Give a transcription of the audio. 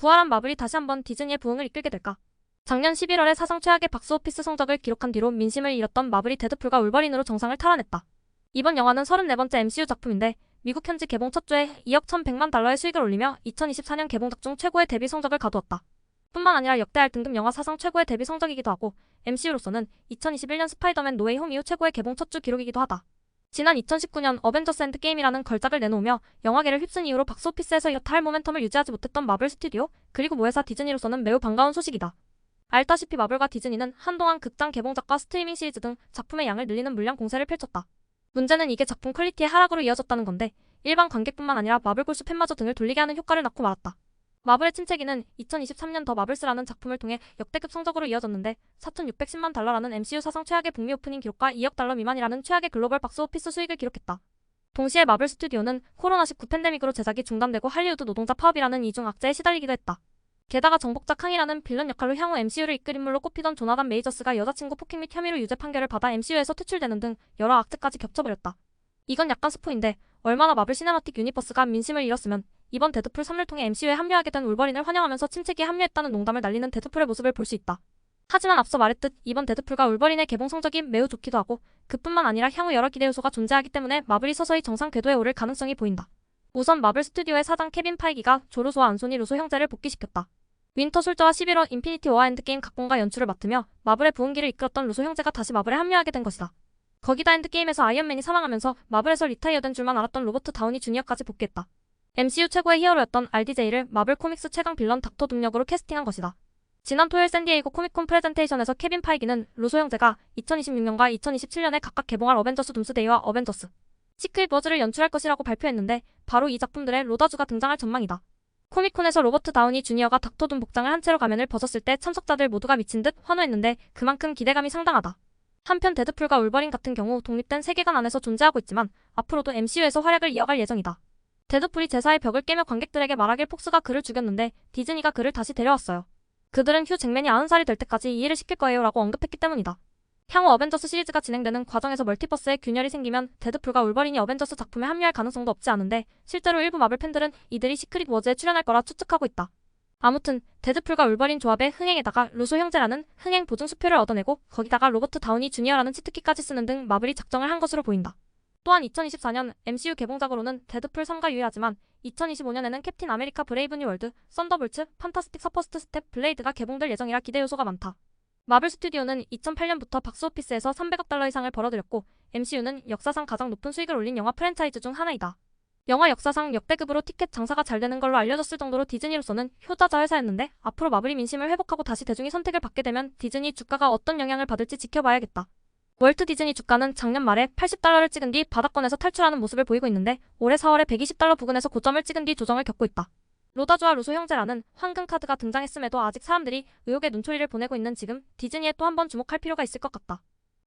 부활한 마블이 다시 한번 디즈니의 부흥을 이끌게 될까? 작년 11월에 사상 최악의 박스오피스 성적을 기록한 뒤로 민심을 잃었던 마블이 데드풀과 울버린으로 정상을 탈환했다. 이번 영화는 34번째 MCU 작품인데 미국 현지 개봉 첫 주에 2억 1,100만 달러의 수익을 올리며 2024년 개봉작 중 최고의 데뷔 성적을 거두었다. 뿐만 아니라 역대 R 등급 영화 사상 최고의 데뷔 성적이기도 하고 MCU로서는 2021년 스파이더맨 노웨이 홈 이후 최고의 개봉 첫 주 기록이기도 하다. 지난 2019년 어벤져스 엔드게임이라는 걸작을 내놓으며 영화계를 휩쓴 이후로 박스오피스에서 이렇다 할 모멘텀을 유지하지 못했던 마블 스튜디오, 그리고 모회사 디즈니로서는 매우 반가운 소식이다. 알다시피 마블과 디즈니는 한동안 극장 개봉작과 스트리밍 시리즈 등 작품의 양을 늘리는 물량 공세를 펼쳤다. 문제는 이게 작품 퀄리티의 하락으로 이어졌다는 건데 일반 관객뿐만 아니라 마블 골수 팬마저 등을 돌리게 하는 효과를 낳고 말았다. 마블의 침체기는 2023년 더 마블스라는 작품을 통해 역대급 성적으로 이어졌는데 4,610만 달러라는 MCU 사상 최악의 북미 오프닝 기록과 2억 달러 미만이라는 최악의 글로벌 박스오피스 수익을 기록했다. 동시에 마블 스튜디오는 코로나19 팬데믹으로 제작이 중단되고 할리우드 노동자 파업이라는 이중 악재에 시달리기도 했다. 게다가 정복자 캉이라는 빌런 역할로 향후 MCU를 이끌 인물로 꼽히던 조나단 메이저스가 여자친구 폭행 및 혐의로 유죄 판결을 받아 MCU에서 퇴출되는 등 여러 악재까지 겹쳐버렸다. 이건 약간 스포인데 얼마나 마블 시네마틱 유니버스가 민심을 잃었으면 이번 데드풀 3를 통해 MCU에 합류하게 된 울버린을 환영하면서 침체기에 합류했다는 농담을 날리는 데드풀의 모습을 볼 수 있다. 하지만 앞서 말했듯 이번 데드풀과 울버린의 개봉 성적이 매우 좋기도 하고 그뿐만 아니라 향후 여러 기대 요소가 존재하기 때문에 마블이 서서히 정상 궤도에 오를 가능성이 보인다. 우선 마블 스튜디오의 사장 케빈 파이기가 조 루소와 안소니 루소 형제를 복귀시켰다. 윈터 솔저와 11월 인피니티 워와 엔드게임 각본과 연출을 맡으며 마블의 부흥기를 이끌었던 루소 형제가 다시 마블에 합류하게 된 것이다. 거기다 엔드게임에서 아이언맨이 사망하면서 마블에서 리타이어된 줄만 알았던 로버트 다우니 주니어까지 복귀했다. MCU 최고의 히어로였던 RDJ를 마블 코믹스 최강 빌런 닥터 둠 역으로 캐스팅한 것이다. 지난 토요일 샌디에이고 코믹콘 프레젠테이션에서 케빈 파이기는 루소 형제가 2026년과 2027년에 각각 개봉할 어벤져스 둠스데이와 어벤져스 시크릿 워즈를 연출할 것이라고 발표했는데 바로 이 작품들의 로다주가 등장할 전망이다. 코믹콘에서 로버트 다우니 주니어가 닥터 둠 복장을 한 채로 가면을 벗었을 때 참석자들 모두가 미친 듯 환호했는데 그만큼 기대감이 상당하다. 한편 데드풀과 울버린 같은 경우 독립된 세계관 안에서 존재하고 있지만 앞으로도 MCU에서 활약을 이어갈 예정이다. 데드풀이 제사의 벽을 깨며 관객들에게 말하길 폭스가 그를 죽였는데 디즈니가 그를 다시 데려왔어요. 그들은 휴 잭맨이 90살이 될 때까지 이해를 시킬 거예요 라고 언급했기 때문이다. 향후 어벤져스 시리즈가 진행되는 과정에서 멀티버스에 균열이 생기면 데드풀과 울버린이 어벤져스 작품에 합류할 가능성도 없지 않은데 실제로 일부 마블 팬들은 이들이 시크릿 워즈에 출연할 거라 추측하고 있다. 아무튼 데드풀과 울버린 조합의 흥행에다가 루소 형제라는 흥행 보증 수표를 얻어내고 거기다가 로버트 다우니 주니어라는 치트키까지 쓰는 등 마블이 작정을 한 것으로 보인다. 또한 2024년 MCU 개봉작으로는 데드풀 3가 유의하지만 2025년에는 캡틴 아메리카 브레이브 뉴 월드, 썬더볼츠, 판타스틱 서퍼스트 스텝, 블레이드가 개봉될 예정이라 기대 요소가 많다. 마블 스튜디오는 2008년부터 박스오피스에서 300억 달러 이상을 벌어들였고 MCU는 역사상 가장 높은 수익을 올린 영화 프랜차이즈 중 하나이다. 영화 역사상 역대급으로 티켓 장사가 잘 되는 걸로 알려졌을 정도로 디즈니로서는 효자자 회사였는데 앞으로 마블이 민심을 회복하고 다시 대중의 선택을 받게 되면 디즈니 주가가 어떤 영향을 받을지 지켜봐야겠다. 월트 디즈니 주가는 작년 말에 80달러를 찍은 뒤 바닥권에서 탈출하는 모습을 보이고 있는데 올해 4월에 120달러 부근에서 고점을 찍은 뒤 조정을 겪고 있다. 로다주와 루소 형제라는 황금 카드가 등장했음에도 아직 사람들이 의혹의 눈초리를 보내고 있는 지금 디즈니에 또 한 번 주목할 필요가 있을 것 같다.